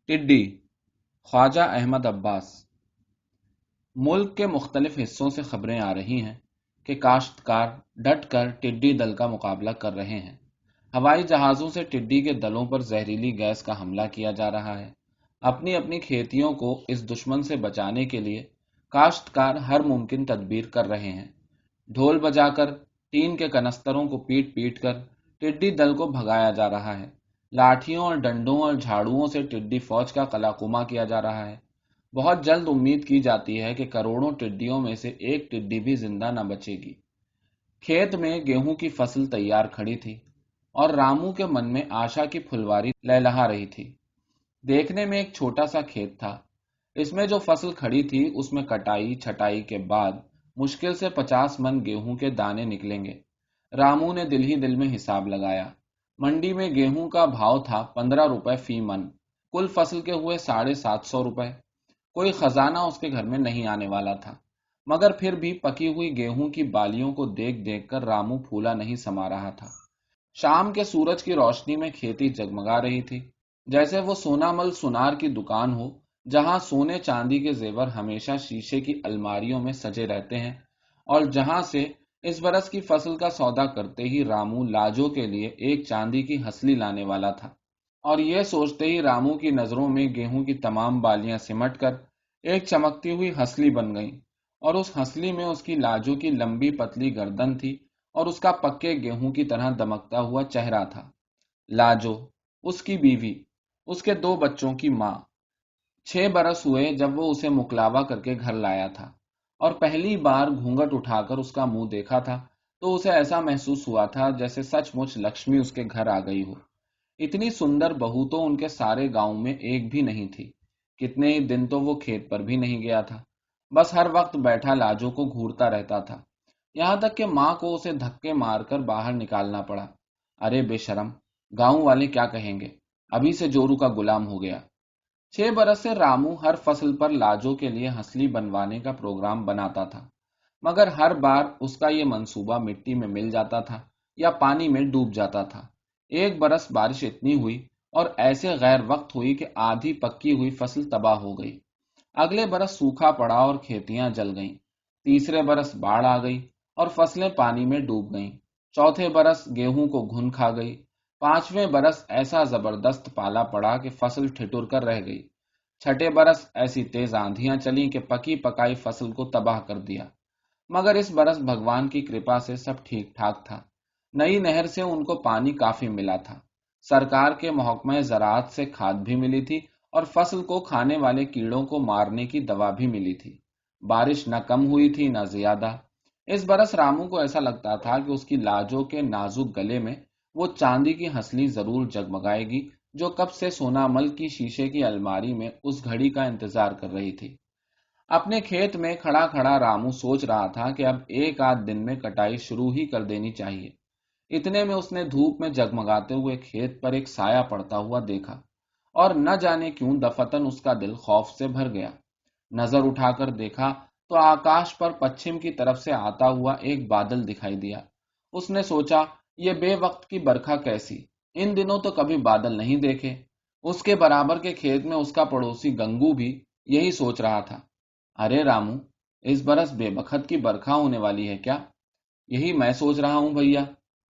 टिड्डी। ख्वाजा अहमद अब्बास। मुल्क के मुख्तलिफ हिस्सों से खबरें आ रही हैं कि काश्तकार डट कर टिड्डी दल का मुकाबला कर रहे हैं। हवाई जहाज़ों से टिड्डी के दलों पर जहरीली गैस का हमला किया जा रहा है। अपनी अपनी खेतियों को इस दुश्मन से बचाने के लिए काश्तकार हर मुमकिन तदबीर कर रहे हैं। ढोल बजाकर, टीन के कनस्तरों को पीट पीट कर टिड्डी दल को भगाया जा रहा है। लाठियों और डंडों और झाड़ुओं से टिड्डी फौज का कलाकुमा किया जा रहा है। बहुत जल्द उम्मीद की जाती है कि करोड़ों टिड्डियों में से एक टिड्डी भी जिंदा न बचेगी। खेत में गेहूं की फसल तैयार खड़ी थी और रामू के मन में आशा की फुलवारी लहलहा रही थी। देखने में एक छोटा सा खेत था। इसमें जो फसल खड़ी थी उसमें कटाई छटाई के बाद मुश्किल से 50 मन गेहूं के दाने निकलेंगे। रामू ने दिल ही दिल में हिसाब लगाया। मंडी में गेहूं का भाव था 15 रुपए फी मन। कुल फसल के हुए 750 रुपए। कोई खजाना उसके घर में नहीं आने वाला था, मगर फिर भी पकी हुई गेहूं की बालियों को देख देख कर रामू फूला नहीं समा रहा था। शाम के सूरज की रोशनी में खेती जगमगा रही थी, जैसे वो सोनामल सुनार की दुकान हो, जहां सोने चांदी के जेवर हमेशा शीशे की अलमारियों में सजे रहते हैं, और जहां से इस बरस की फसल का सौदा करते ही रामू लाजो के लिए एक चांदी की हंसली लाने वाला था। और यह सोचते ही रामू की नजरों में गेहूं की तमाम बालियां सिमट कर एक चमकती हुई हंसली बन गईं, और उस हंसली में उसकी लाजो की लंबी पतली गर्दन थी और उसका पक्के गेहूं की तरह दमकता हुआ चेहरा था। लाजो, उसकी बीवी, उसके 2 बच्चों की माँ। 6 बरस हुए जब वो उसे मुकलावा करके घर लाया था, और पहली बार घूंघट उठाकर उसका मुंह देखा था तो उसे ऐसा महसूस हुआ था जैसे सचमुच लक्ष्मी उसके घर आ गई हो। इतनी सुंदर बहू तो उनके सारे गांव में एक भी नहीं थी। कितने ही दिन तो वो खेत पर भी नहीं गया था, बस हर वक्त बैठा लाजो को घूरता रहता था। यहां तक कि माँ को उसे धक्के मारकर बाहर निकालना पड़ा। अरे बेशरम, गांव वाले क्या कहेंगे, अभी से जोरू का गुलाम हो गया। 6 बरस से रामू हर फसल पर लाजो के लिए हंसली बनवाने का प्रोग्राम बनाता था, मगर हर बार उसका ये मंसूबा मिट्टी में मिल जाता था या पानी में डूब जाता था। एक बरस बारिश इतनी हुई और ऐसे गैर वक्त हुई कि आधी पक्की हुई फसल तबाह हो गई। अगले बरस सूखा पड़ा और खेतियां जल गईं। तीसरे बरस बाढ़ आ गई और फसलें पानी में डूब गईं। चौथे बरस गेहूं को घुन खा गई। 5वें बरस ऐसा जबरदस्त पाला पड़ा कि फसल ठिठुर कर रह गई। छठे बरस ऐसी तेज आंधियां चली कि पकी पकाई फसल को तबाह कर दिया। मगर इस बरस भगवान की कृपा से सब ठीक ठाक था। नई नहर से उनको पानी काफी मिला था। सरकार के महकमे ज़राअत से खाद भी मिली थी और फसल को खाने वाले कीड़ों को मारने की दवा भी मिली थी। बारिश न कम हुई थी न ज्यादा। इस बरस रामू को ऐसा लगता था कि उसकी लाजों के नाजुक गले में वो चांदी की हंसली जरूर जगमगाएगी, जो कब से सोनामल की शीशे की अलमारी में उस घड़ी का इंतजार कर रही थी। अपने खेत में खड़ा खड़ा रामू सोच रहा था कि अब एक आध दिन में कटाई शुरू ही कर देनी चाहिए। इतने में उसने धूप में जगमगाते हुए खेत पर एक साया पड़ता हुआ देखा, और न जाने क्यों दफतन उसका दिल खौफ से भर गया। नजर उठाकर देखा तो आकाश पर पश्चिम की तरफ से आता हुआ एक बादल दिखाई दिया। उसने सोचा, ये बेवक्त की बरखा कैसी, इन दिनों तो कभी बादल नहीं देखे। उसके बराबर के खेत में उसका पड़ोसी गंगू भी यही सोच रहा था। अरे रामू, इस बरस बेबखत की बरखा होने वाली है क्या? यही मैं सोच रहा हूं भैया।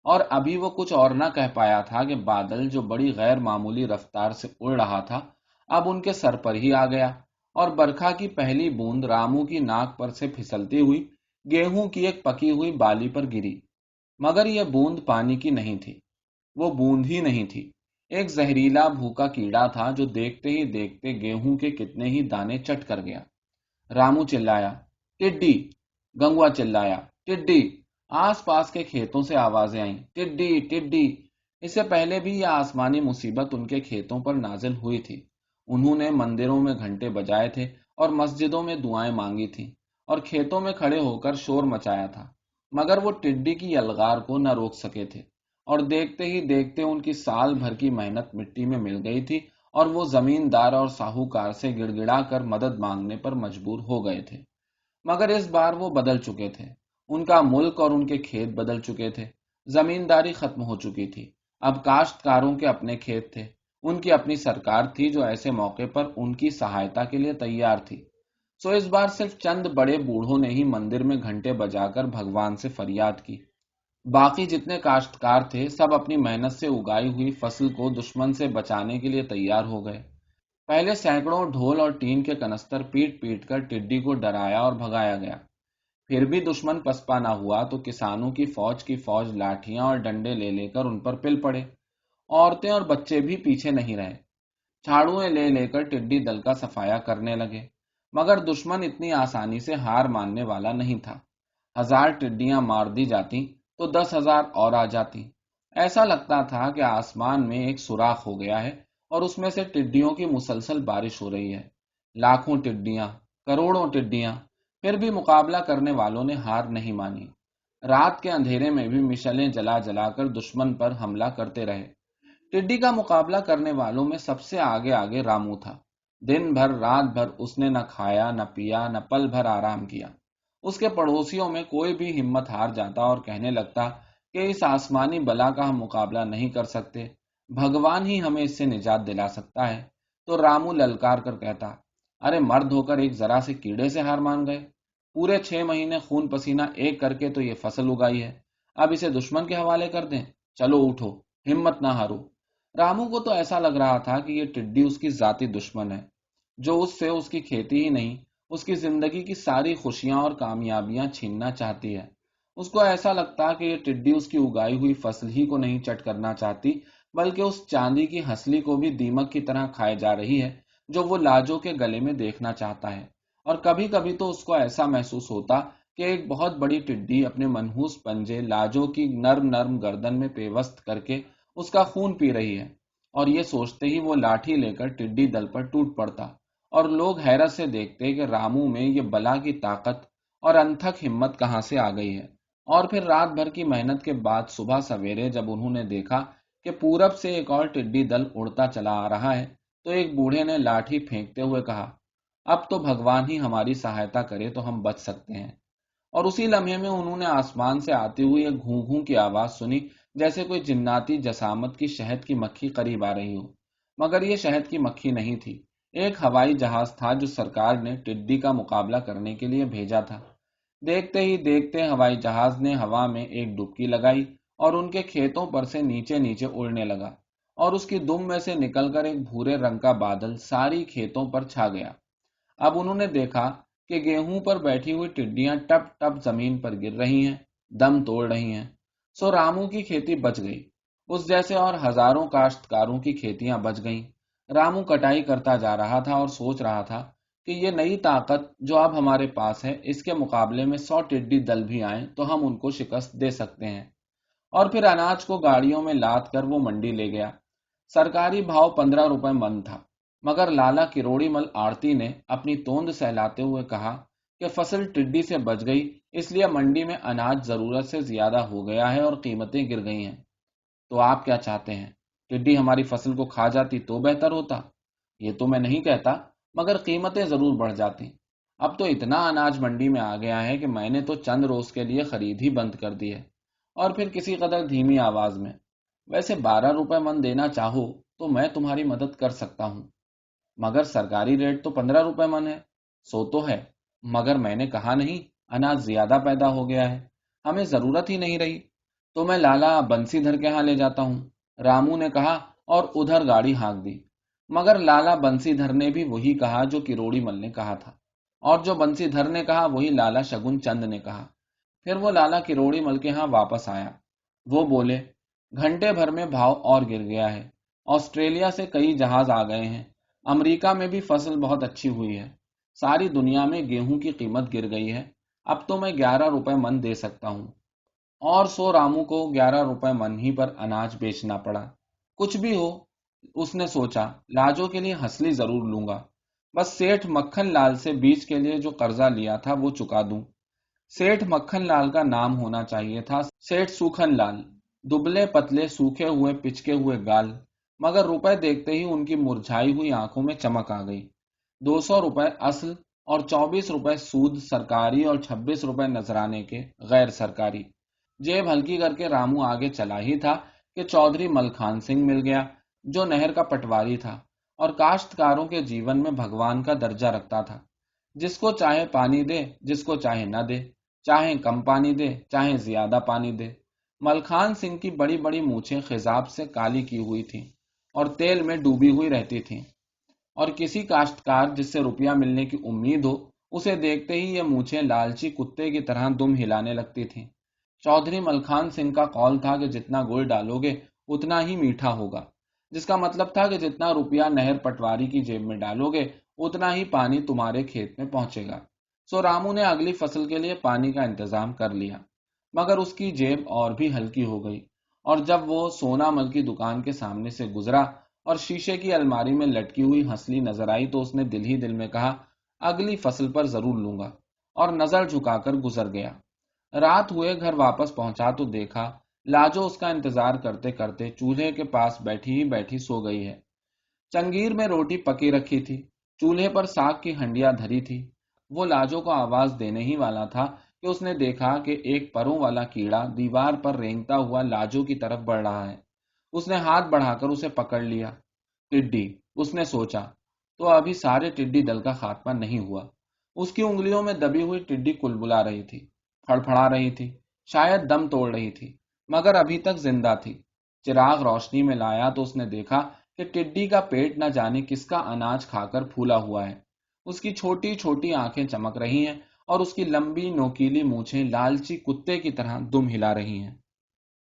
और अभी वो कुछ और ना कह पाया था कि बादल, जो बड़ी गैर मामूली रफ्तार से उड़ रहा था, अब उनके सर पर ही आ गया, और बरखा की पहली बूंद रामू की नाक पर से फिसलती हुई गेहूं की एक पकी हुई बाली पर गिरी। मगर यह बूंद पानी की नहीं थी। वो बूंद ही नहीं थी। एक जहरीला भूखा कीड़ा था जो देखते ही देखते गेहूं के कितने ही दाने चट कर गया। रामू चिल्लाया, टिड्डी। गंगुआ चिल्लाया, टिड्डी। आसपास के खेतों से आवाजें आईं, टिड्डी टिड्डी। इससे पहले भी यह आसमानी मुसीबत उनके खेतों पर नाजिल हुई थी। उन्होंने मंदिरों में घंटे बजाए थे और मस्जिदों में दुआएं मांगी थी और खेतों में खड़े होकर शोर मचाया था, मगर वो टिड्डी की यलगार को न रोक सके थे। और देखते ही देखते उनकी साल भर की मेहनत मिट्टी में मिल गई थी, और वो जमींदार और साहूकार से गिड़गिड़ा कर मदद मांगने पर मजबूर हो गए थे। मगर इस बार वो बदल चुके थे। उनका मुल्क और उनके खेत बदल चुके थे। जमींदारी खत्म हो चुकी थी। अब काश्तकारों के अपने खेत थे, ان کی اپنی سرکار تھی جو ایسے موقع پر ان کی سہایتا کے لیے تیار تھی۔ سو اس بار صرف چند بڑے بوڑھوں نے ہی مندر میں گھنٹے بجا کر بھگوان سے فریاد کی۔ باقی جتنے کاشتکار تھے سب اپنی محنت سے اگائی ہوئی فصل کو دشمن سے بچانے کے لیے تیار ہو گئے۔ پہلے سینکڑوں ڈھول اور ٹین کے کنستر پیٹ پیٹ کر ٹڈی کو ڈرایا اور بھگایا گیا۔ پھر بھی دشمن پسپا نہ ہوا تو کسانوں کی فوج لاٹھیاں اور ڈنڈے لے لے کر ان پر پل پڑے۔ عورتیں اور بچے بھی پیچھے نہیں رہے، جھاڑویں لے لے کر ٹڈی دل کا صفایا کرنے لگے۔ مگر دشمن اتنی آسانی سے ہار ماننے والا نہیں تھا۔ 1000 ٹڈیاں مار دی جاتی تو 10,000 اور آ جاتی۔ ایسا لگتا تھا کہ آسمان میں ایک سوراخ ہو گیا ہے اور اس میں سے ٹڈیوں کی مسلسل بارش ہو رہی ہے۔ لاکھوں ٹڈیاں، کروڑوں ٹڈیاں، پھر بھی مقابلہ کرنے والوں نے ہار نہیں مانی۔ رات کے اندھیرے میں بھی مشلیں جلا جلا کر دشمن پر حملہ کرتے رہے۔ ٹڈی کا مقابلہ کرنے والوں میں سب سے آگے آگے رامو تھا۔ دن بھر رات بھر اس نے نہ کھایا نہ پیا نہ پل بھر آرام کیا۔ اس کے پڑوسیوں میں کوئی بھی ہمت ہار جاتا اور کہنے لگتا کہ اس آسمانی بلا کا ہم مقابلہ نہیں کر سکتے، بھگوان ہی ہمیں اس سے نجات دلا سکتا ہے، تو رامو للکار کر کہتا، ارے مرد ہو کر ایک ذرا سے کیڑے سے ہار مان گئے؟ پورے 6 مہینے خون پسینہ ایک کر کے تو یہ فصل اگائی ہے، اب اسے دشمن کے حوالے کر دیں؟ چلو اٹھو، ہمت نہ ہارو۔ رامو کو تو ایسا لگ رہا تھا کہ یہ ٹڈی اس کی ذاتی دشمن ہے، جو اس سے اس کی کھیتی ہی نہیں، اس کی زندگی کی ساری خوشیاں اور کامیابیاں چھیننا چاہتی ہے۔ اس کو ایسا لگتا کہ یہ ٹڈی اس کی اگائی ہوئی فصل ہی کو نہیں چٹ کرنا چاہتی، بلکہ اس چاندی کی ہسلی کو بھی دیمک کی طرح کھائے جا رہی ہے جو وہ لاجو کے گلے میں دیکھنا چاہتا ہے۔ اور کبھی کبھی تو اس کو ایسا محسوس ہوتا کہ ایک بہت بڑی ٹڈی اپنے منحوس پنجے لاجو کی نرم نرم گردن میں پیوست کر کے اس کا خون پی رہی ہے، اور یہ سوچتے ہی وہ لاٹھی لے کر ٹڈی دل پر ٹوٹ پڑتا، اور لوگ حیرت سے دیکھتے کہ رامو میں یہ بلا کی طاقت اور انتھک ہمت کہاں سے آ گئی ہے۔ اور پھر رات بھر کی محنت کے بعد صبح سویرے جب انہوں نے دیکھا کہ پورب سے ایک اور ٹڈی دل اڑتا چلا آ رہا ہے، تو ایک بوڑھے نے لاٹھی پھینکتے ہوئے کہا، اب تو بھگوان ہی ہماری سہایتا کرے تو ہم بچ سکتے ہیں۔ اور اسی لمحے میں انہوں نے آسمان سے آتی ہوئی ایک گھوں گھوں کی آواز سنی، جیسے کوئی جناتی جسامت کی شہد کی مکھی قریب آ رہی ہو۔ مگر یہ شہد کی مکھی نہیں تھی، ایک ہوائی جہاز تھا جو سرکار نے ٹڈی کا مقابلہ کرنے کے لیے بھیجا تھا۔ دیکھتے ہی دیکھتے ہوائی جہاز نے ہوا میں ایک ڈبکی لگائی اور ان کے کھیتوں پر سے نیچے نیچے اڑنے لگا، اور اس کی دم میں سے نکل کر ایک بھورے رنگ کا بادل ساری کھیتوں پر چھا گیا۔ اب انہوں نے دیکھا کہ گیہوں پر بیٹھی ہوئی ٹڈیاں ٹپ ٹپ زمین پر گر رہی ہیں، دم توڑ رہی ہیں۔ سو رامو کی کھیتی بچ گئی، اس جیسے اور ہزاروں کاشتکاروں کی کھیتیاں بچ گئیں۔ رامو کٹائی کرتا جا رہا تھا اور سوچ رہا تھا کہ یہ نئی طاقت جو اب ہمارے پاس ہے، اس کے مقابلے میں 100 ٹڈی دل بھی آئیں تو ہم ان کو شکست دے سکتے ہیں۔ اور پھر اناج کو گاڑیوں میں لاد کر وہ منڈی لے گیا۔ سرکاری بھاؤ 15 روپے من تھا، مگر لالا کروڑی مل آڑتی نے اپنی توند سہلاتے ہوئے کہا کہ فصل ٹڈی سے بچ گئی، اس لیے منڈی میں اناج ضرورت سے زیادہ ہو گیا ہے اور قیمتیں گر گئی ہیں۔ تو آپ کیا چاہتے ہیں؟ ٹڈی ہماری فصل کو کھا جاتی تو بہتر ہوتا؟ یہ تو میں نہیں کہتا، مگر قیمتیں ضرور بڑھ جاتی۔ اب تو اتنا اناج منڈی میں آ گیا ہے کہ میں نے تو چند روز کے لیے خرید ہی بند کر دی ہے۔ اور پھر کسی قدر دھیمی آواز میں، ویسے 12 روپے من دینا چاہو تو میں تمہاری مدد کر سکتا ہوں، مگر سرکاری ریٹ تو 15 روپے من ہے۔ سو تو ہے، مگر میں نے کہا نہیں اناج زیادہ پیدا ہو گیا ہے، ہمیں ضرورت ہی نہیں رہی، تو میں لالا بنسی دھر کے ہاں لے جاتا ہوں، رامو نے کہا اور ادھر گاڑی ہانک دی۔ مگر لالا بنسی دھر نے بھی وہی کہا جو کروڑی مل نے کہا تھا، اور جو بنسی دھر نے کہا وہی لالا شگن چند نے کہا۔ پھر وہ لالا کروڑی مل کے ہاں واپس آیا۔ وہ بولے، گھنٹے بھر میں بھاؤ اور گر گیا ہے، آسٹریلیا سے کئی جہاز آ گئے ہیں، امریکہ میں بھی فصل بہت اچھی ہوئی ہے، ساری دنیا میں گیہوں کی قیمت گر گئی ہے، اب تو میں 11 روپے من دے سکتا ہوں۔ اور سو رامو کو 11 روپے من ہی پر اناج بیچنا پڑا۔ کچھ بھی ہو، اس نے سوچا، لاجو کے لیے ہسلی ضرور لوں گا، بس سیٹھ مکھن لال سے بیج کے لیے جو قرضہ لیا تھا وہ چکا دوں۔ سیٹھ مکھن لال کا نام ہونا چاہیے تھا سیٹھ سوکھن لال، دبلے پتلے سوکھے ہوئے پچکے ہوئے گال، مگر روپے دیکھتے ہی ان کی مرجھائی ہوئی آنکھوں میں چمک آ گئی۔ 200 روپے اصل اور 24 روپے سود سرکاری اور 26 روپے نذرانے کے غیر سرکاری۔ جیب ہلکی کر کے رامو آگے چلا ہی تھا کہ چودھری ملکھان سنگھ مل گیا، जो नहर का पटवारी था और काश्तकारों के जीवन में भगवान का दर्जा रखता था। जिसको चाहे पानी दे, जिसको चाहे न दे, चाहे कम पानी दे, चाहे ज्यादा पानी दे। मलखान सिंह की बड़ी बड़ी मूछें खिजाब से काली की हुई थीं और तेल में डूबी हुई रहती थीं, और किसी काश्तकार जिससे रुपया मिलने की उम्मीद हो, उसे देखते ही ये मूछें लालची कुत्ते की तरह दुम हिलाने लगती थीं। चौधरी मलखान सिंह का कौल था कि जितना गुड़ डालोगे उतना ही मीठा होगा, जिसका मतलब था कि जितना रुपया नहर पटवारी की जेब में डालोगे उतना ही पानी तुम्हारे खेत में पहुंचेगा। सो रामू ने अगली फसल के लिए पानी का इंतजाम कर लिया, मगर उसकी जेब और भी हल्की हो गई। और जब वो सोनामल की दुकान के सामने से गुजरा और शीशे की अलमारी में लटकी हुई हंसली नजर आई, तो उसने दिल ही दिल में कहा, अगली फसल पर जरूर लूंगा, और नजर झुकाकर गुजर गया। रात हुए घर वापस पहुंचा तो देखा लाजो उसका इंतजार करते करते चूल्हे के पास बैठी ही बैठी सो गई है। चंगीर में रोटी पकी रखी थी, चूल्हे पर साग की हंडिया धरी थी। वो लाजो को आवाज देने ही वाला था कि उसने देखा कि एक परों वाला कीड़ा दीवार पर रेंगता हुआ लाजो की तरफ बढ़ रहा है। उसने हाथ बढ़ाकर उसे पकड़ लिया। टिड्डी, उसने सोचा, तो अभी सारे टिड्डी दल का खात्मा नहीं हुआ। उसकी उंगलियों में दबी हुई टिड्डी कुलबुला रही थी, फड़फड़ा रही थी, शायद दम तोड़ रही थी, मगर अभी तक जिंदा थी। चिराग रोशनी में लाया तो उसने देखा कि टिड्डी का पेट न जाने किसका अनाज खाकर फूला हुआ है। उसकी छोटी छोटी आंखें चमक रही हैं और उसकी लंबी नोकीली मूछें लालची कुत्ते की तरह दुम हिला रही हैं।